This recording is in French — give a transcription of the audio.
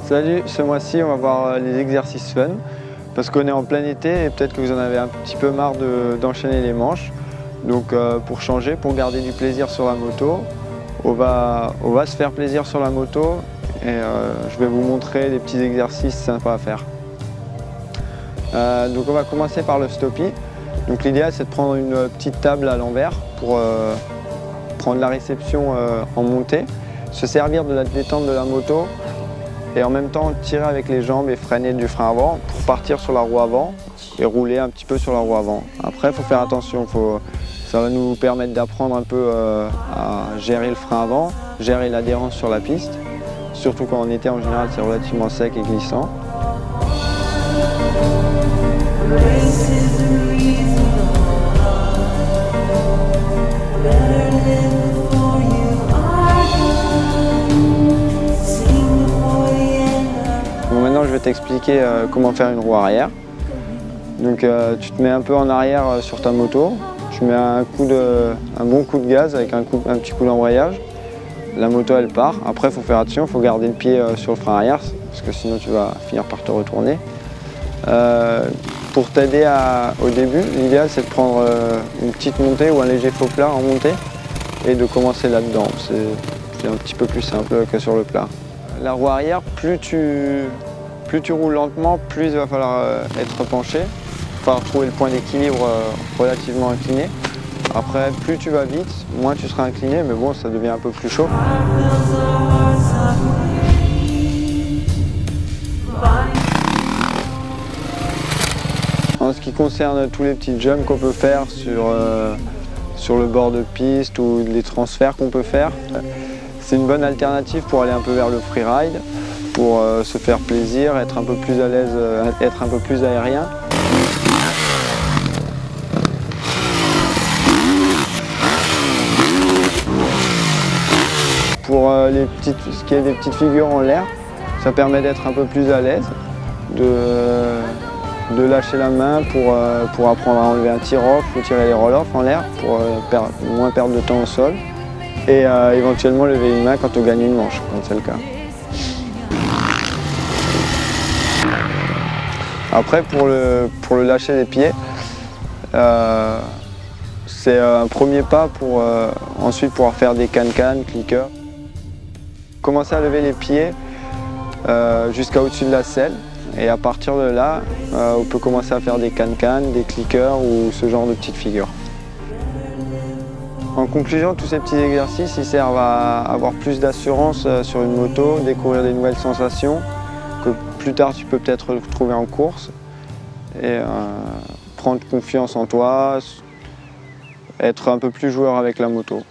Salut, ce mois-ci on va voir les exercices fun parce qu'on est en plein été et peut-être que vous en avez un petit peu marre d'enchaîner les manches. Donc pour changer, pour garder du plaisir sur la moto, on va se faire plaisir sur la moto et je vais vous montrer des petits exercices sympas à faire. Donc on va commencer par le stoppie. Donc l'idéal c'est de prendre une petite table à l'envers pour prendre la réception en montée, se servir de la détente de la moto et en même temps tirer avec les jambes et freiner du frein avant pour partir sur la roue avant et rouler un petit peu sur la roue avant. Après il faut faire attention, ça va nous permettre d'apprendre un peu à gérer le frein avant, gérer l'adhérence sur la piste, surtout quand en été en général c'est relativement sec et glissant. Bon, maintenant je vais t'expliquer comment faire une roue arrière. Donc tu te mets un peu en arrière sur ta moto, tu mets un bon coup de gaz avec un petit coup d'embrayage. La moto elle part, après il faut faire attention, il faut garder le pied sur le frein arrière parce que sinon tu vas finir par te retourner. Pour t'aider au début, l'idéal c'est de prendre une petite montée ou un léger faux plat en montée et de commencer là-dedans. C'est un petit peu plus simple que sur le plat. La roue arrière, plus tu roules lentement, plus il va falloir être penché, enfin trouver le point d'équilibre relativement incliné. Après, plus tu vas vite, moins tu seras incliné, mais bon, ça devient un peu plus chaud. En ce qui concerne tous les petits jumps qu'on peut faire sur le bord de piste ou les transferts qu'on peut faire, c'est une bonne alternative pour aller un peu vers le freeride, pour se faire plaisir, être un peu plus à l'aise, être un peu plus aérien. Pour ce qui est des petites figures en l'air, ça permet d'être un peu plus à l'aise, de lâcher la main pour apprendre à enlever un tir-off ou tirer les roll-off en l'air pour moins perdre de temps au sol et éventuellement lever une main quand on gagne une manche, quand c'est le cas. Après pour le lâcher des pieds, c'est un premier pas pour ensuite pouvoir faire des can-can, clickers. Commencer à lever les pieds jusqu'à au-dessus de la selle. Et à partir de là, on peut commencer à faire des can-can, des clickers ou ce genre de petites figures. En conclusion, tous ces petits exercices ils servent à avoir plus d'assurance sur une moto, découvrir des nouvelles sensations que plus tard tu peux peut-être retrouver en course et prendre confiance en toi, être un peu plus joueur avec la moto.